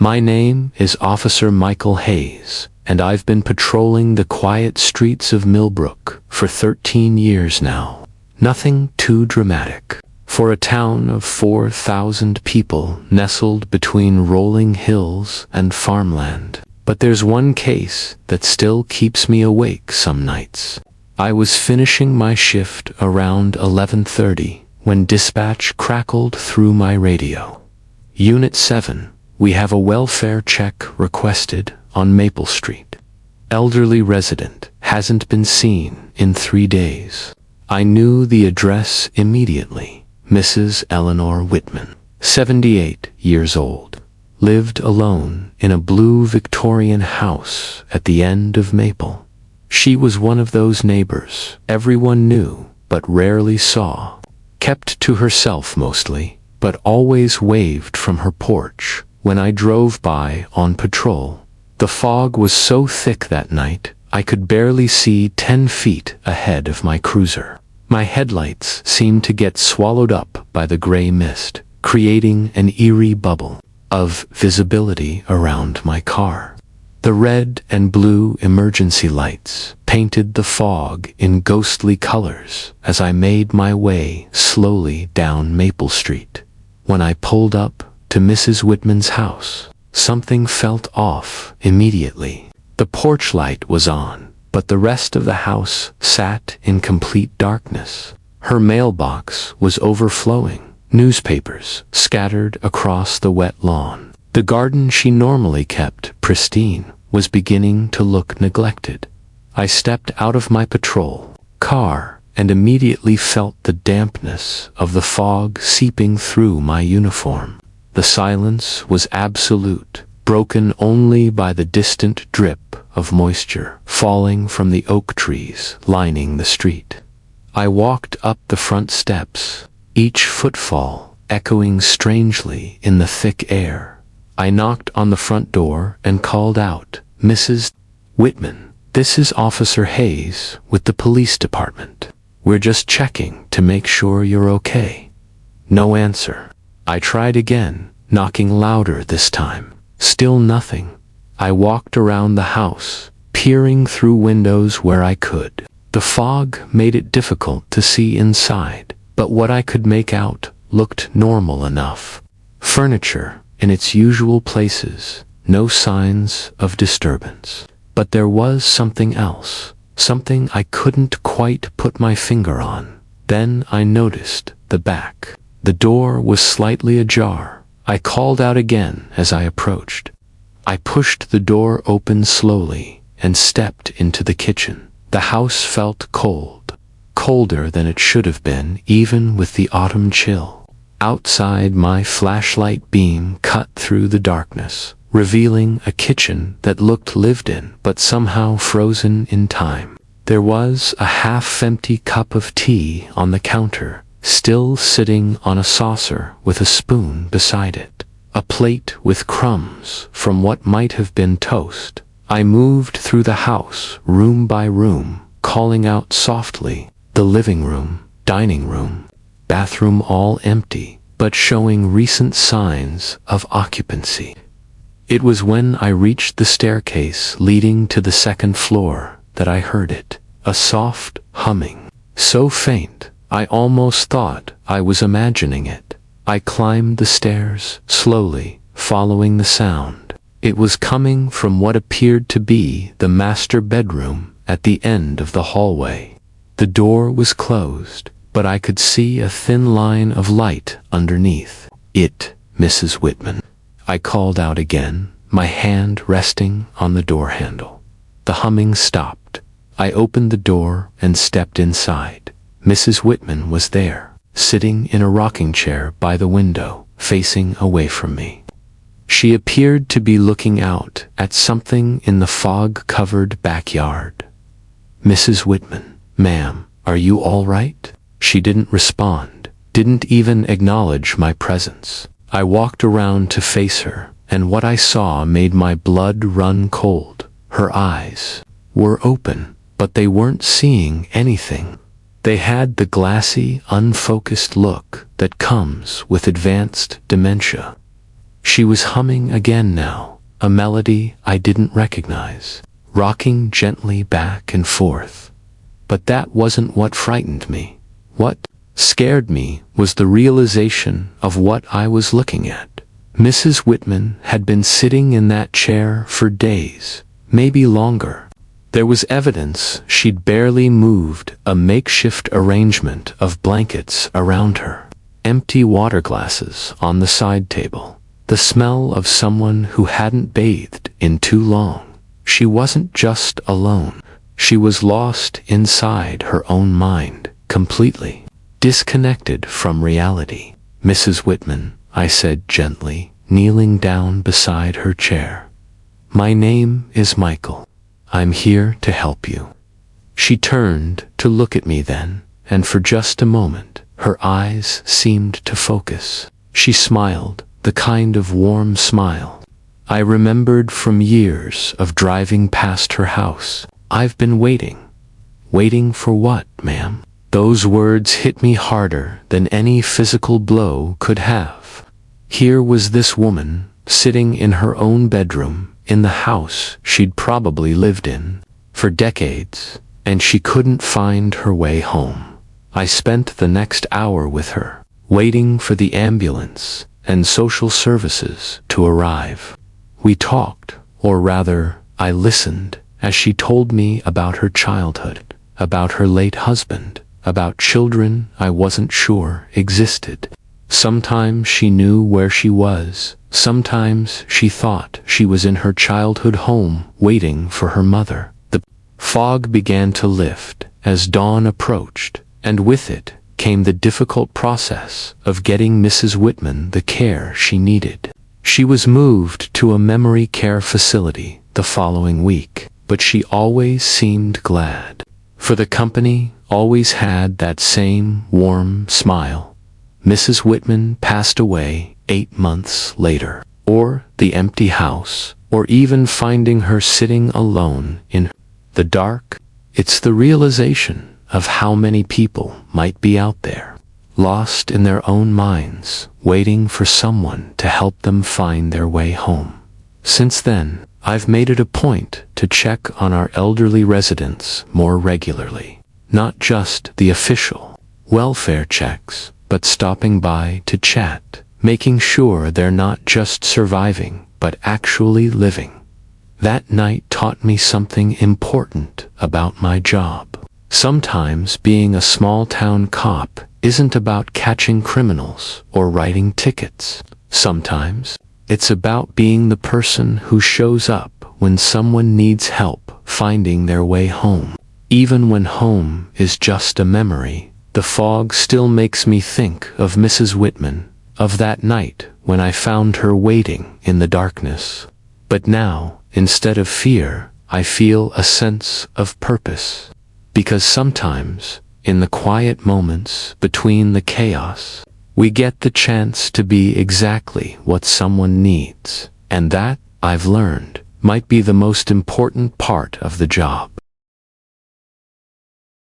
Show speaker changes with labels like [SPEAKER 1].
[SPEAKER 1] My name is Officer Michael Hayes, and I've been patrolling the quiet streets of Millbrook for 13 years now. Nothing too dramatic for a town of 4,000 people nestled between rolling hills and farmland. But there's one case that still keeps me awake some nights. I was finishing my shift around 11:30 when dispatch crackled through my radio. Unit 7, we have a welfare check requested on Maple Street. Elderly resident hasn't been seen in 3 days. I knew the address immediately. Mrs. Eleanor Whitman, 78 years old, lived alone in a blue Victorian house at the end of Maple. She was one of those neighbors everyone knew but rarely saw. Kept to herself mostly, but always waved from her porch when I drove by on patrol. The fog was so thick that night, I could barely see 10 feet ahead of my cruiser. My headlights seemed to get swallowed up by the gray mist, creating an eerie bubble of visibility around my car. The red and blue emergency lights painted the fog in ghostly colors as I made my way slowly down Maple Street. When I pulled up to Mrs. Whitman's house, something felt off immediately. The porch light was on, but the rest of the house sat in complete darkness. Her mailbox was overflowing, newspapers scattered across the wet lawn. The garden she normally kept pristine was beginning to look neglected. I stepped out of my patrol car and immediately felt the dampness of the fog seeping through my uniform. The silence was absolute, broken only by the distant drip of moisture falling from the oak trees lining the street. I walked up the front steps, each footfall echoing strangely in the thick air. I knocked on the front door and called out, "Mrs. Whitman, this is Officer Hayes with the police department. We're just checking to make sure you're okay." No answer. I tried again, knocking louder this time. Still nothing. I walked around the house, peering through windows where I could. The fog made it difficult to see inside, but what I could make out looked normal enough. Furniture in its usual places, no signs of disturbance. But there was something else, something I couldn't quite put my finger on. Then I noticed the back. The door was slightly ajar. I called out again as I approached. I pushed the door open slowly and stepped into the kitchen. The house felt cold, colder than it should have been even with the autumn chill. Outside, my flashlight beam cut through the darkness, revealing a kitchen that looked lived in but somehow frozen in time. There was a half-empty cup of tea on the counter, still sitting on a saucer with a spoon beside it. A plate with crumbs from what might have been toast. I moved through the house, room by room, calling out softly. The living room, dining room, bathroom all empty, but showing recent signs of occupancy. It was when I reached the staircase leading to the second floor that I heard it, a soft humming, so faint I almost thought I was imagining it. I climbed the stairs slowly, following the sound. It was coming from what appeared to be the master bedroom at the end of the hallway. The door was closed, but I could see a thin line of light underneath. "It, Mrs. Whitman," I called out again, my hand resting on the door handle. The humming stopped. I opened the door and stepped inside. Mrs. Whitman was there, sitting in a rocking chair by the window, facing away from me. She appeared to be looking out at something in the fog-covered backyard. "Mrs. Whitman, ma'am, are you all right?" She didn't respond, didn't even acknowledge my presence. I walked around to face her, and what I saw made my blood run cold. Her eyes were open, but they weren't seeing anything. They had the glassy, unfocused look that comes with advanced dementia. She was humming again now, a melody I didn't recognize, rocking gently back and forth. But that wasn't what frightened me. What scared me was the realization of what I was looking at. Mrs. Whitman had been sitting in that chair for days, maybe longer. There was evidence she'd barely moved, a makeshift arrangement of blankets around her, empty water glasses on the side table, the smell of someone who hadn't bathed in too long. She wasn't just alone. She was lost inside her own mind, completely disconnected from reality. Mrs. Whitman, I said gently, kneeling down beside her chair. My name is Michael. I'm here to help you. She turned to look at me then, and for just a moment, her eyes seemed to focus. She smiled, the kind of warm smile I remembered from years of driving past her house. I've been waiting. Waiting for what, ma'am? Those words hit me harder than any physical blow could have. Here was this woman, sitting in her own bedroom, in the house she'd probably lived in for decades, and she couldn't find her way home. I spent the next hour with her, waiting for the ambulance and social services to arrive. We talked, or rather, I listened, as she told me about her childhood, about her late husband, about children I wasn't sure existed. Sometimes she knew where she was. Sometimes she thought she was in her childhood home waiting for her mother. The fog began to lift as dawn approached, and with it came the difficult process of getting Mrs. Whitman the care she needed. She was moved to a memory care facility the following week, but she always seemed glad, for the company always had that same warm smile. Mrs. Whitman passed away 8 months later, or the empty house, or even finding her sitting alone in the dark. It's the realization of how many people might be out there, lost in their own minds, waiting for someone to help them find their way home. Since then, I've made it a point to check on our elderly residents more regularly, not just the official welfare checks, but stopping by to chat, making sure they're not just surviving, but actually living. That night taught me something important about my job. Sometimes being a small-town cop isn't about catching criminals or writing tickets. Sometimes it's about being the person who shows up when someone needs help finding their way home. Even when home is just a memory, the fog still makes me think of Mrs. Whitman, of that night when I found her waiting in the darkness. But now, instead of fear, I feel a sense of purpose. Because sometimes, in the quiet moments between the chaos, we get the chance to be exactly what someone needs. And that, I've learned, might be the most important part of the job.